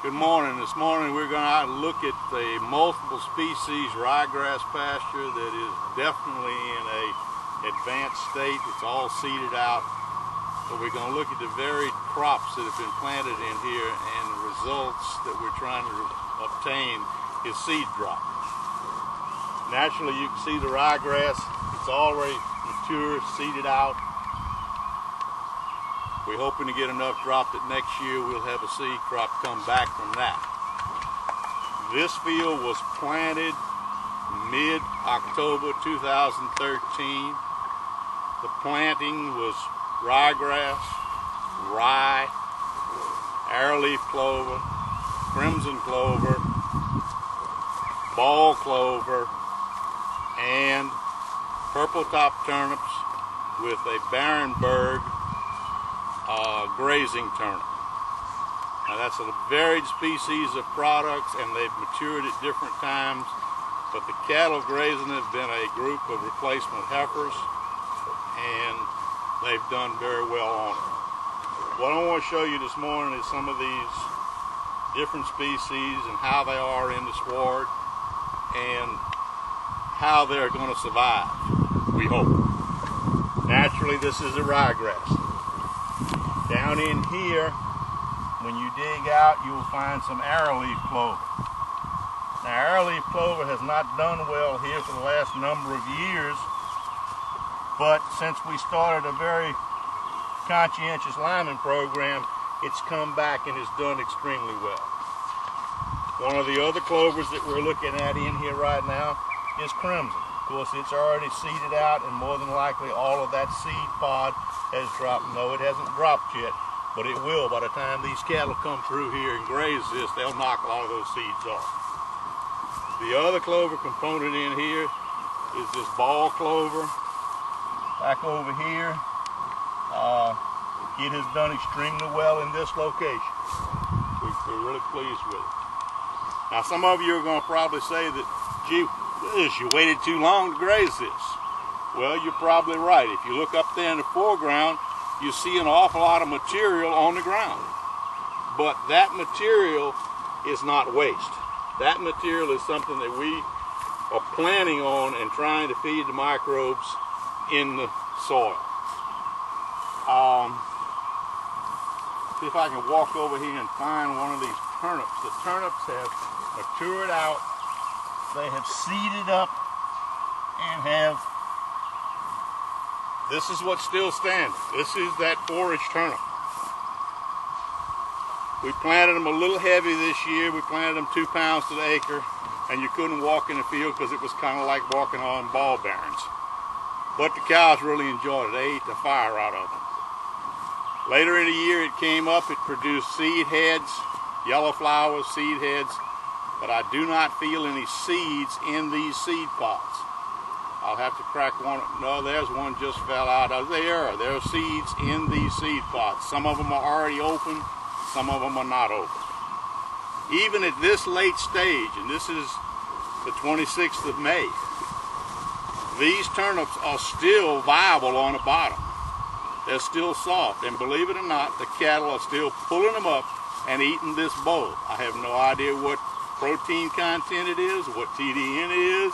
Good morning. This morning we're going to look at the multiple species ryegrass pasture that is definitely in a advanced state. It's all seeded out. But we're going to look at the varied crops that have been planted in here, and the results that we're trying to obtain is seed drop. Naturally, you can see the ryegrass. It's already mature, seeded out. We're hoping to get enough drop that next year we'll have a seed crop come back from that. This field was planted mid-October 2013. The planting was ryegrass, rye, arrowleaf clover, crimson clover, ball clover, and purple top turnips with a Barenberg grazing turnip. Now that's a varied species of products, and they've matured at different times, but the cattle grazing have been a group of replacement heifers, and they've done very well on it. What I want to show you this morning is some of these different species and how they are in the sward and how they're going to survive, we hope. Naturally, this is a ryegrass. Down in here, when you dig out, you'll find some arrowleaf clover. Now, arrowleaf clover has not done well here for the last number of years, but since we started a very conscientious liming program, it's come back and has done extremely well. One of the other clovers that we're looking at in here right now is crimson. Of course, it's already seeded out, and more than likely all of that seed pod has dropped. No, it hasn't dropped yet, but it will. By the time these cattle come through here and graze this, they'll knock a lot of those seeds off. The other clover component in here is this ball clover. Back over here, it has done extremely well in this location. We're really pleased with it. Now, some of you are going to probably say that, gee, you waited too long to graze this. Well, you're probably right. If you look up there in the foreground, you see an awful lot of material on the ground. But that material is not waste. That material is something that we are planning on and trying to feed the microbes in the soil. See if I can walk over here and find one of these turnips. The turnips have matured out. They have seeded up and have, this is what's still standing. This is that forage turnip. We planted them a little heavy this year. We planted them 2 pounds to the acre, and you couldn't walk in the field because it was kind of like walking on ball bearings. But the cows really enjoyed it. They ate the fire out of them. Later in the year it came up, it produced seed heads, yellow flowers, seed heads, but I do not feel any seeds in these seed pods. I'll have to crack one. No, there's one just fell out. There are seeds in these seed pods. Some of them are already open, some of them are not open. Even at this late stage, and this is the 26th of May, these turnips are still viable on the bottom. They're still soft, and believe it or not, the cattle are still pulling them up and eating this bowl. I have no idea what protein content it is, what TDN it is,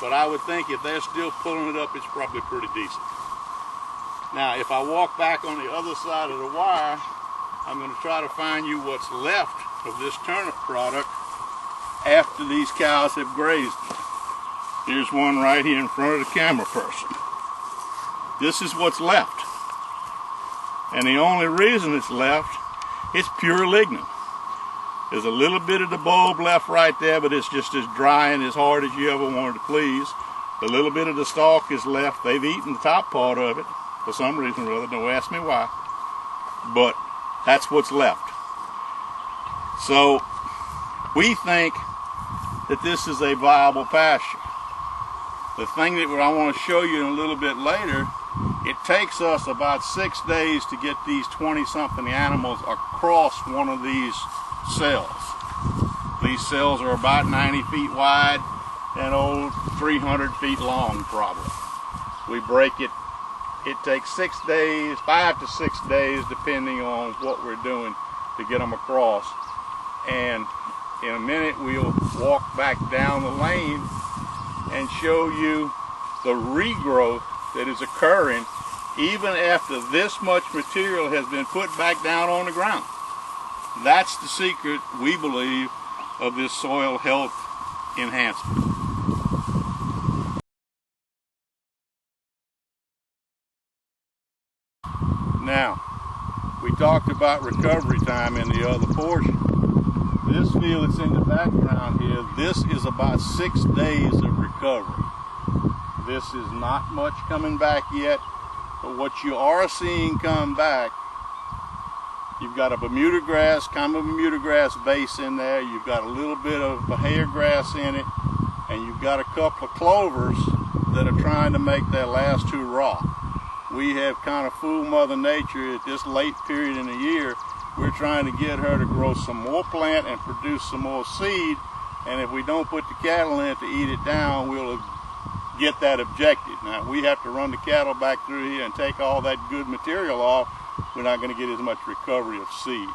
but I would think if they're still pulling it up, it's probably pretty decent. Now, if I walk back on the other side of the wire, I'm going to try to find you what's left of this turnip product after these cows have grazed. Here's one right here in front of the camera person. This is what's left. And the only reason it's left is pure lignin. There's a little bit of the bulb left right there, but it's just as dry and as hard as you ever wanted to please. The little bit of the stalk is left. They've eaten the top part of it for some reason or other. Don't ask me why. But that's what's left. So we think that this is a viable pasture. The thing that I want to show you a little bit later, it takes us about 6 days to get these 20-something animals across one of these cells. These cells are about 90 feet wide and 300 feet long probably. We break it. It takes 6 days, 5 to 6 days, depending on what we're doing, to get them across. And in a minute we'll walk back down the lane and show you the regrowth that is occurring even after this much material has been put back down on the ground. That's the secret, we believe, of this soil health enhancement. Now, we talked about recovery time in the other portion. This field that's in the background here, this is about 6 days of recovery. This is not much coming back yet, but what you are seeing come back, you've got a Bermuda grass, common Bermuda grass base in there, you've got a little bit of hair grass in it, and you've got a couple of clovers that are trying to make their last two raw. We have kind of fooled Mother Nature at this late period in the year. We're trying to get her to grow some more plant and produce some more seed, and if we don't put the cattle in to eat it down, we'll get that objective. Now, we have to run the cattle back through here and take all that good material off. We're not going to get as much recovery of seed.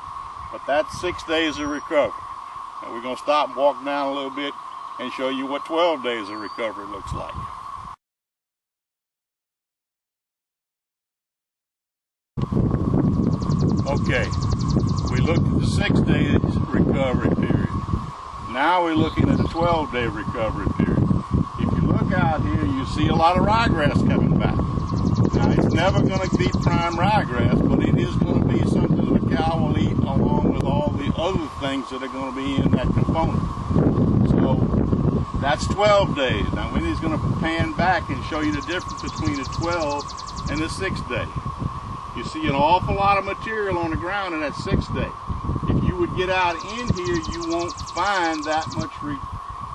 But that's 6 days of recovery. And we're going to stop and walk down a little bit and show you what 12 days of recovery looks like. Okay, we looked at the 6 days recovery period. Now we're looking at a 12-day recovery period. If you look out here, you see a lot of ryegrass coming back. Now, it's never going to be prime ryegrass, but it is going to be something that a cow will eat along with all the other things that are going to be in that component. So that's 12 days. Now, Winnie's going to pan back and show you the difference between the 12 and the 6 day. You see an awful lot of material on the ground in that 6 day. If you would get out in here, you won't find that much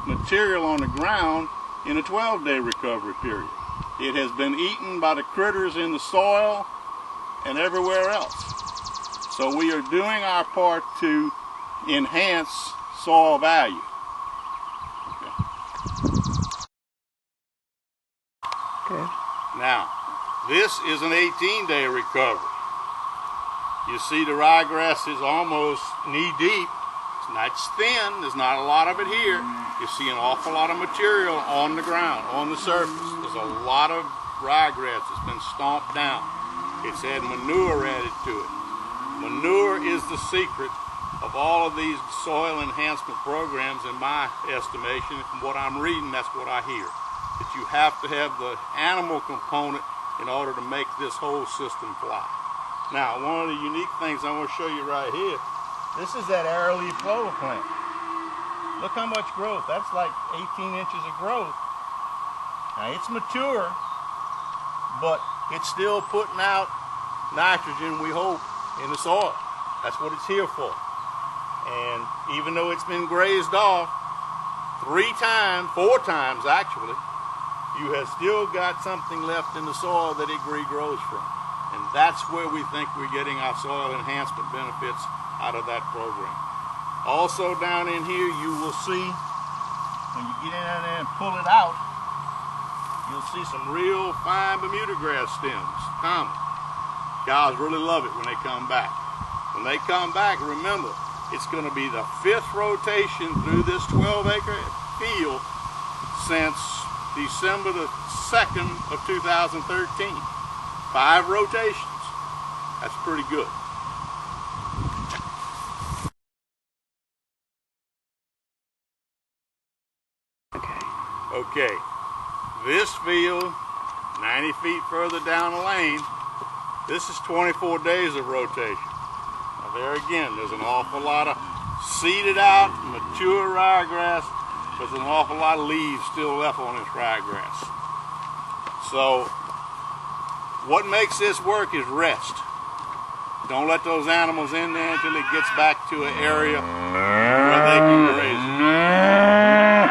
material on the ground in a 12-day recovery period. It has been eaten by the critters in the soil and everywhere else. So we are doing our part to enhance soil value. Okay. Now, this is an 18-day recovery. You see the ryegrass is almost knee-deep. It's thin, there's not a lot of it here. You see an awful lot of material on the ground, on the surface. There's a lot of ryegrass that's been stomped down. It's had manure added to it. Manure is the secret of all of these soil enhancement programs, in my estimation. From what I'm reading, that's what I hear. That you have to have the animal component in order to make this whole system fly. Now, one of the unique things I want to show you right here, this is that arrowleaf clover plant. Look how much growth. That's like 18 inches of growth. Now, it's mature, but it's still putting out nitrogen, we hope, in the soil. That's what it's here for. And even though it's been grazed off 4 times actually, you have still got something left in the soil that it regrows from. And that's where we think we're getting our soil enhancement benefits out of that program. Also down in here, you will see, when you get in there and pull it out, you'll see some real fine Bermuda grass stems, common. Cows really love it when they come back. When they come back, remember, it's going to be the 5th rotation through this 12-acre field since December the 2nd of 2013. 5 rotations. That's pretty good. Okay. This field, 90 feet further down the lane, this is 24 days of rotation. Now there again, there's an awful lot of seeded out, mature ryegrass. There's an awful lot of leaves still left on this ryegrass. So, what makes this work is rest. Don't let those animals in there until it gets back to an area where they can graze.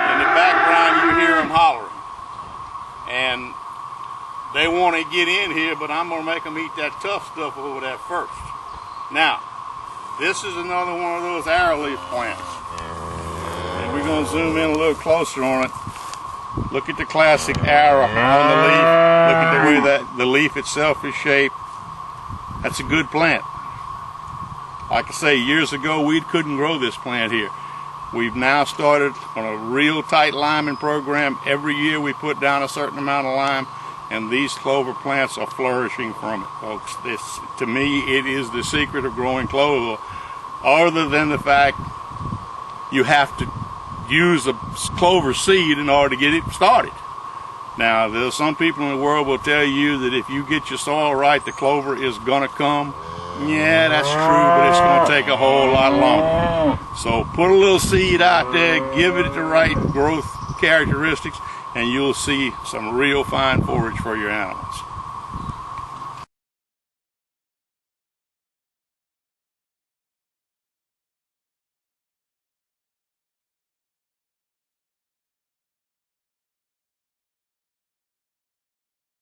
In the background, you hear them hollering. And they want to get in here, but I'm going to make them eat that tough stuff over there first. Now, this is another one of those arrowleaf plants. And we're going to zoom in a little closer on it. Look at the classic arrow on the leaf. Look at the way that the leaf itself is shaped. That's a good plant. Like I say, years ago we couldn't grow this plant here. We've now started on a real tight liming program. Every year we put down a certain amount of lime, and these clover plants are flourishing from it, folks. This, to me, it is the secret of growing clover, other than the fact you have to use a clover seed in order to get it started. Now, there's some people in the world will tell you that if you get your soil right, the clover is gonna come. Yeah, that's true, but it's gonna take a whole lot longer. So put a little seed out there, give it the right growth characteristics, and you'll see some real fine forage for your animals.